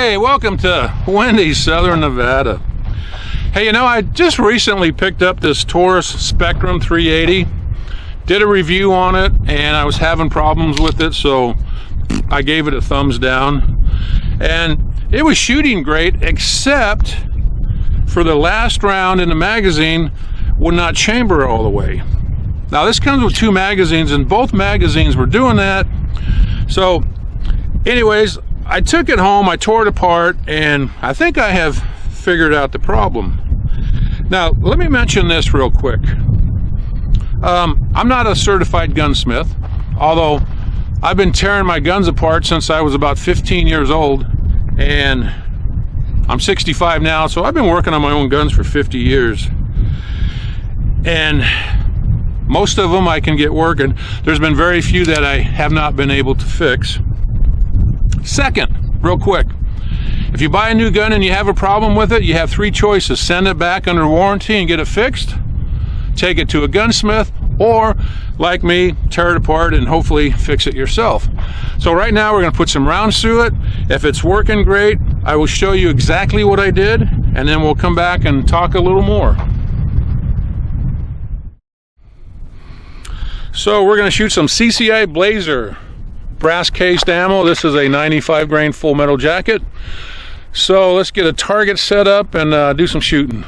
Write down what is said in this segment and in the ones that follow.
Hey, welcome to windy Southern Nevada. Hey, you know, I just recently picked up this Taurus Spectrum 380, did a review on it, and I was having problems with it, so I gave it a thumbs down. And it was shooting great, except for the last round in the magazine would not chamber all the way. Now this comes with two magazines, and both magazines were doing that. So anyways, I took it home, I tore it apart, and I think I have figured out the problem. Now let me mention this real quick. I'm not a certified gunsmith, although I've been tearing my guns apart since I was about 15 years old, and I'm 65 now, so I've been working on my own guns for 50 years. And most of them I can get working. There's been very few that I have not been able to fix. Second, real quick, if you buy a new gun and you have a problem with it, you have three choices: send it back under warranty and get it fixed, take it to a gunsmith, or like me, tear it apart and hopefully fix it yourself. So right now we're going to put some rounds through it. If it's working great, I will show you exactly what I did, and then we'll come back and talk a little more. So we're going to shoot some CCI Blazer brass cased ammo. This is a 95 grain full metal jacket. So let's get a target set up and do some shooting.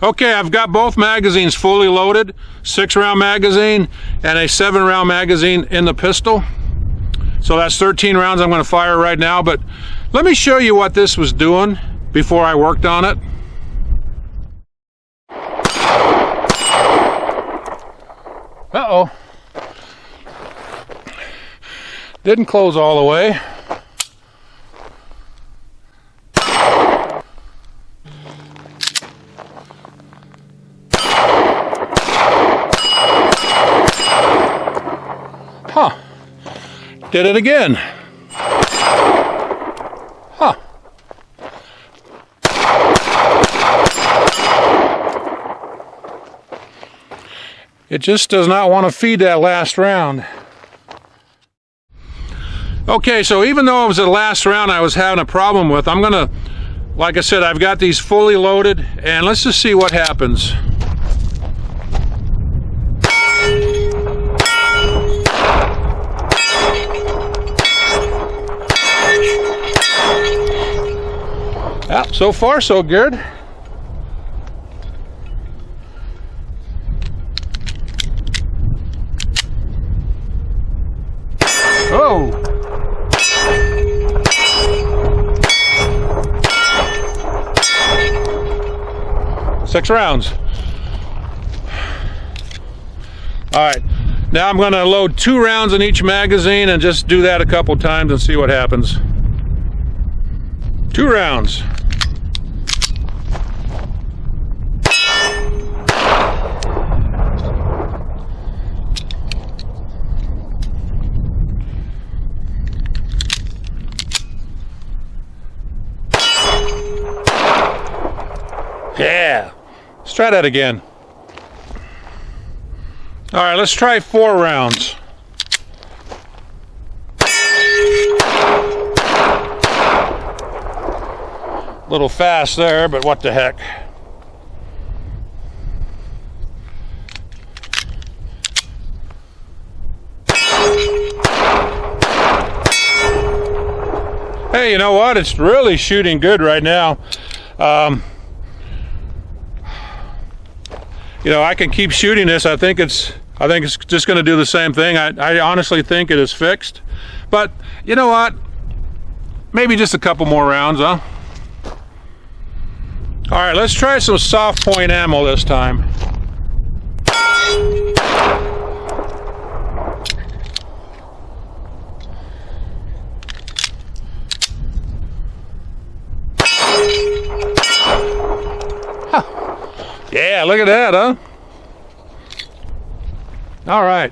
Okay, I've got both magazines fully loaded, 6-round magazine and a 7-round magazine in the pistol. So that's 13 rounds I'm going to fire right now, but let me show you what this was doing before I worked on it. Uh-oh. Didn't close all the way. Huh. Did it again. Huh. It just does not want to feed that last round. Okay, so even though it was the last round I was having a problem with, I'm gonna, like I said, I've got these fully loaded, and let's just see what happens. Yeah, so far so good. Oh! 6 rounds. All right, now I'm going to load 2 rounds in each magazine and just do that a couple times and see what happens. 2 rounds. Yeah. Let's try that again. All right, let's try 4 rounds. A little fast there, but what the heck. Hey, you know what? It's really shooting good right now. You know, I can keep shooting this. I think it's just going to do the same thing. I honestly think it is fixed. But you know what? Maybe just a couple more rounds, huh? All right, let's try some soft point ammo this time. Huh. Yeah, look at that, huh? All right.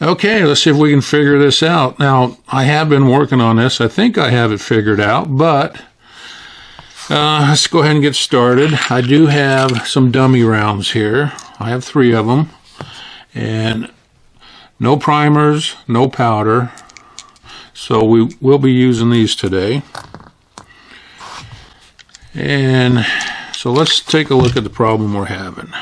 Okay, let's see if we can figure this out. Now, I have been working on this. I think I have it figured out, but let's go ahead and get started. I do have some dummy rounds here. I have 3 of them, and no primers, no powder, so we will be using these today. And so let's take a look at the problem we're having.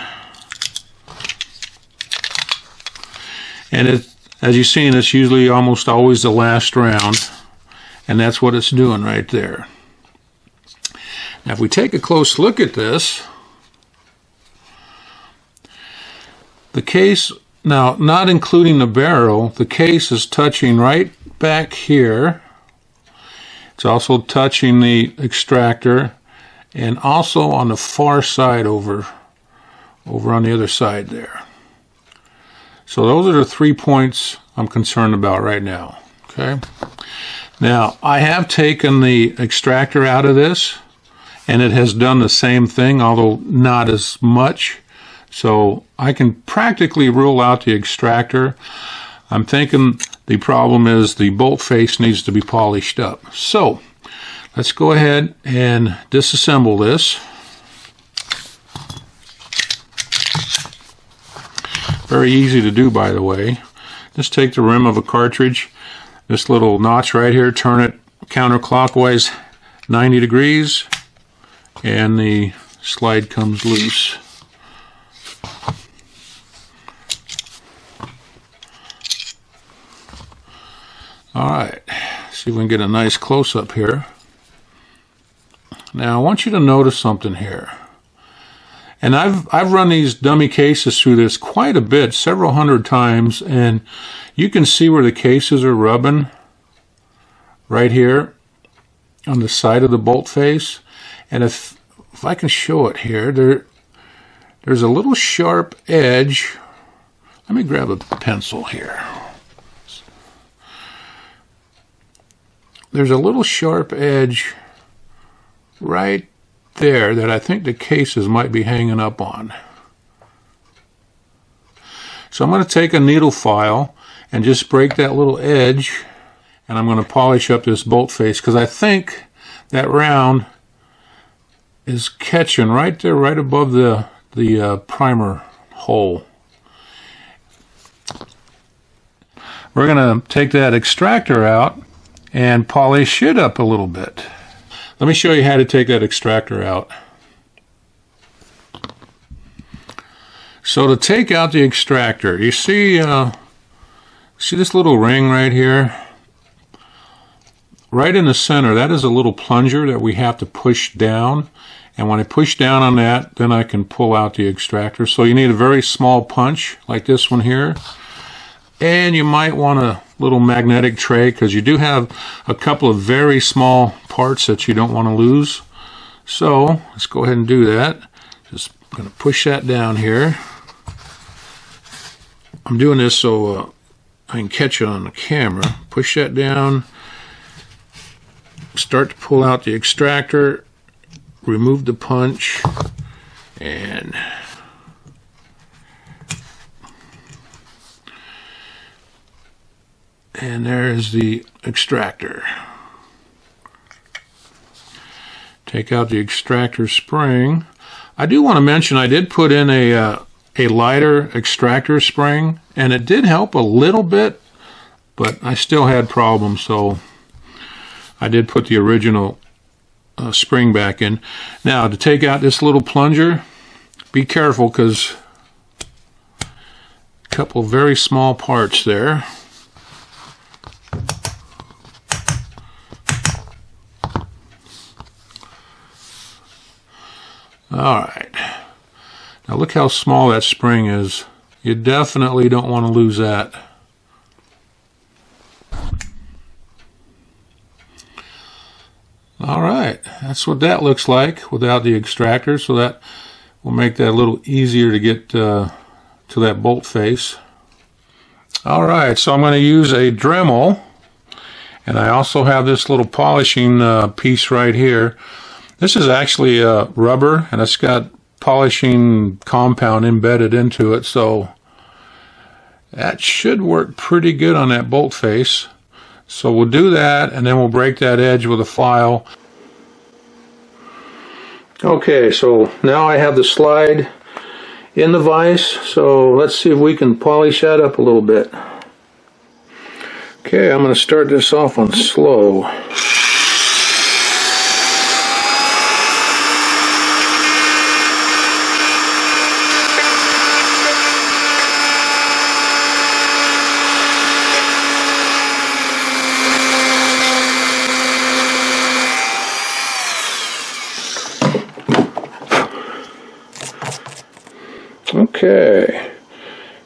And as you've seen, it's usually almost always the last round, and that's what it's doing right there. Now if we take a close look at this, the case, now not including the barrel, the case is touching right back here. It's also touching the extractor, and also on the far side over on the other side there. So those are the 3 points I'm concerned about right now. Okay. Now I have taken the extractor out of this, and it has done the same thing, although not as much. So I can practically rule out the extractor. I'm thinking the problem is the bolt face needs to be polished up. So let's go ahead and disassemble this. Very easy to do, by the way. Just take the rim of a cartridge, this little notch right here, turn it counterclockwise 90 degrees, and the slide comes loose. Alright, see if we can get a nice close-up here. Now I want you to notice something here. And I've run these dummy cases through this quite a bit, several hundred times, and you can see where the cases are rubbing right here on the side of the bolt face. And if I can show it here, there's a little sharp edge. Let me grab a pencil here. There's a little sharp edge right there that I think the cases might be hanging up on. So I'm going to take a needle file and just break that little edge, and I'm going to polish up this bolt face, because I think that round is catching right there, right above the primer hole. We're going to take that extractor out and polish it up a little bit. Let me show you how to take that extractor out. So to take out the extractor, you see this little ring right here? Right in the center, that is a little plunger that we have to push down. And when I push down on that, then I can pull out the extractor. So you need a very small punch, like this one here. And you might want a little magnetic tray, because you do have a couple of very small parts that you don't want to lose. So let's go ahead and do that. Just going to push that down here. I'm doing this so I can catch it on the camera. Push that down. Start to pull out the extractor. Remove the punch. And there's the extractor. Take out the extractor spring. I do want to mention I did put in a lighter extractor spring, and it did help a little bit, but I still had problems, so I did put the original spring back in. Now to take out this little plunger, be careful, because a couple very small parts there. Alright, now look how small that spring is. You definitely don't want to lose that. Alright, that's what that looks like without the extractor, so that will make that a little easier to get to that bolt face. Alright, so I'm going to use a Dremel, and I also have this little polishing piece right here. This is actually rubber, and it's got polishing compound embedded into it, so that should work pretty good on that bolt face. So we'll do that, and then we'll break that edge with a file. Okay, so now I have the slide in the vise, so let's see if we can polish that up a little bit. Okay, I'm going to start this off on slow. Okay,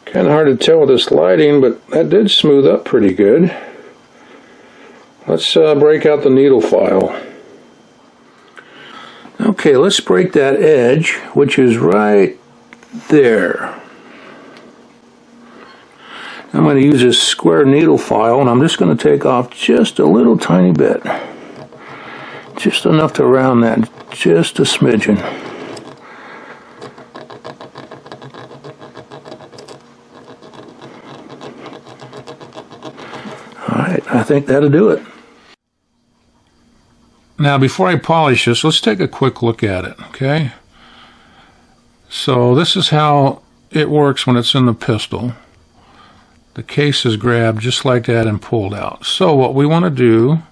kind of hard to tell with this lighting, but that did smooth up pretty good. Let's break out the needle file. Okay, let's break that edge, which is right there. I'm going to use this square needle file, and I'm just going to take off just a little tiny bit. Just enough to round that, just a smidgen. Alright, I think that'll do it. Now before I polish this, let's take a quick look at it, okay? So this is how it works when it's in the pistol. The case is grabbed just like that and pulled out. So what we want to do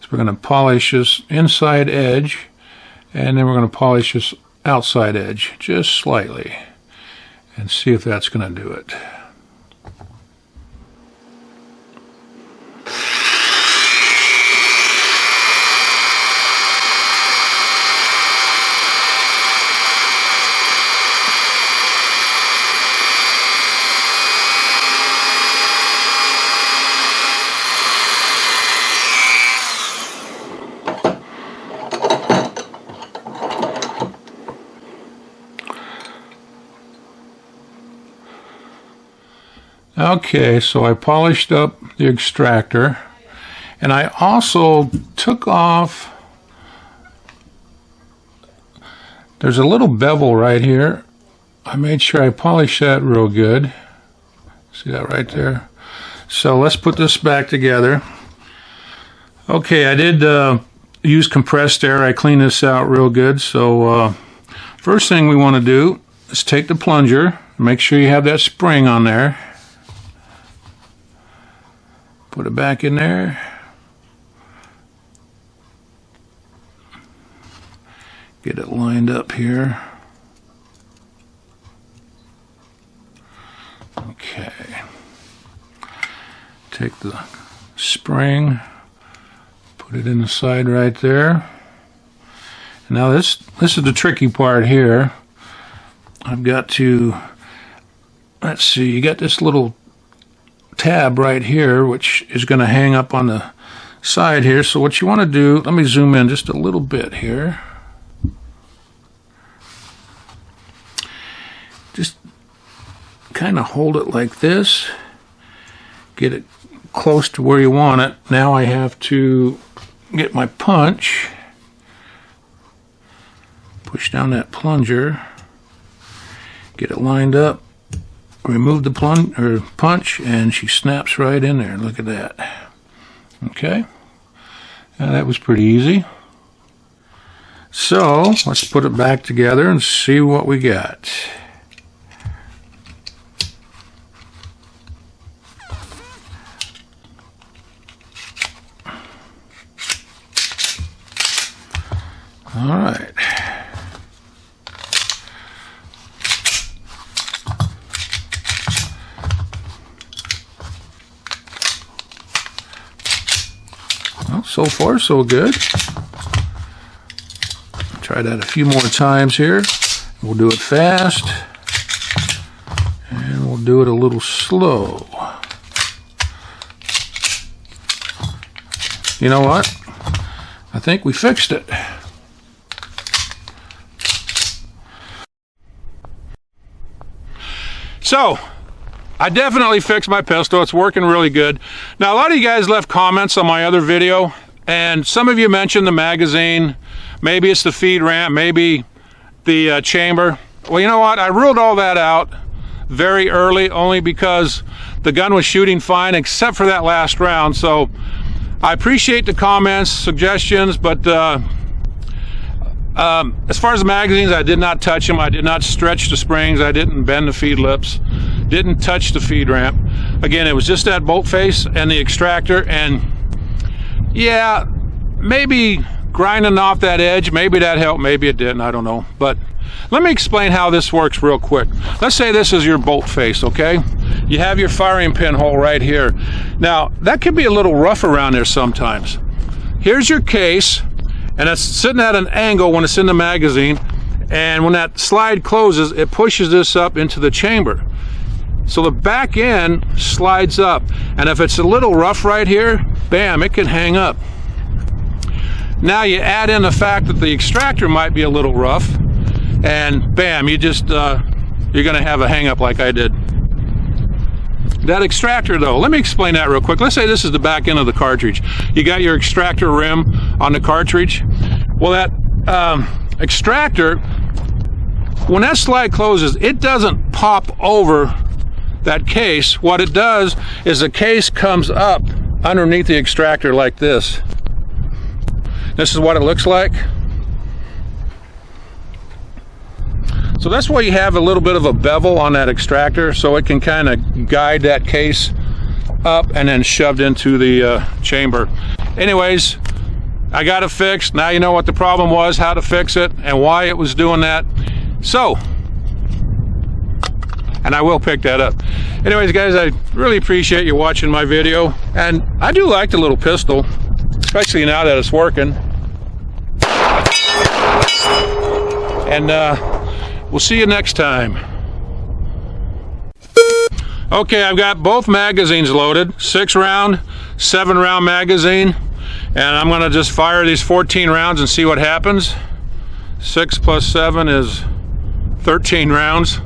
is we're going to polish this inside edge, and then we're going to polish this outside edge just slightly and see if that's going to do it. Okay, so I polished up the extractor, and I also took off, there's a little bevel right here. I made sure I polished that real good. See that right there? So let's put this back together. Okay, I did use compressed air. I cleaned this out real good. So first thing we want to do is take the plunger, make sure you have that spring on there. Put it back in there. Get it lined up here. Okay. Take the spring, put it in the side right there. Now this is the tricky part here. I've got to, let's see, you got this little tab right here, which is going to hang up on the side here. So what you want to do, let me zoom in just a little bit here. Just kind of hold it like this. Get it close to where you want it. Now I have to get my punch. Push down that plunger. Get it lined up. Remove the punch, and she snaps right in there. Look at that. Okay. Now that was pretty easy. So let's put it back together and see what we got. All right. Well, so far so good. Try that a few more times here. We'll do it fast, and we'll do it a little slow. You know what? I think we fixed it. So, I definitely fixed my pistol. It's working really good. Now, a lot of you guys left comments on my other video, and some of you mentioned the magazine. Maybe it's the feed ramp, maybe the chamber. Well, you know what? I ruled all that out very early, only because the gun was shooting fine, except for that last round. So, I appreciate the comments, suggestions, but As far as the magazines, I did not touch them. I did not stretch the springs. I didn't bend the feed lips. Didn't touch the feed ramp. Again, it was just that bolt face and the extractor, and yeah, maybe grinding off that edge, maybe that helped, maybe it didn't, I don't know. But let me explain how this works real quick. Let's say this is your bolt face, okay? You have your firing pin hole right here. Now, that can be a little rough around there sometimes. Here's your case, and it's sitting at an angle when it's in the magazine, and when that slide closes, it pushes this up into the chamber. So the back end slides up, and if it's a little rough right here, bam, it can hang up. Now you add in the fact that the extractor might be a little rough, and bam, you just you're gonna have a hang up like I did. That extractor though, let me explain that real quick. Let's say this is the back end of the cartridge. You got your extractor rim on the cartridge. Well, that extractor, when that slide closes, it doesn't pop over that case. What it does is the case comes up underneath the extractor like this. This is what it looks like. So that's why you have a little bit of a bevel on that extractor, so it can kind of guide that case up and then shoved into the chamber. Anyways, I got it fixed. Now you know what the problem was, how to fix it, and why it was doing that. So, and I will pick that up. Anyways, guys, I really appreciate you watching my video, and I do like the little pistol, especially now that it's working. And we'll see you next time. Okay, I've got both magazines loaded, 6-round, 7-round magazine, and I'm gonna just fire these 14 rounds and see what happens. 6 plus 7 is 13 rounds.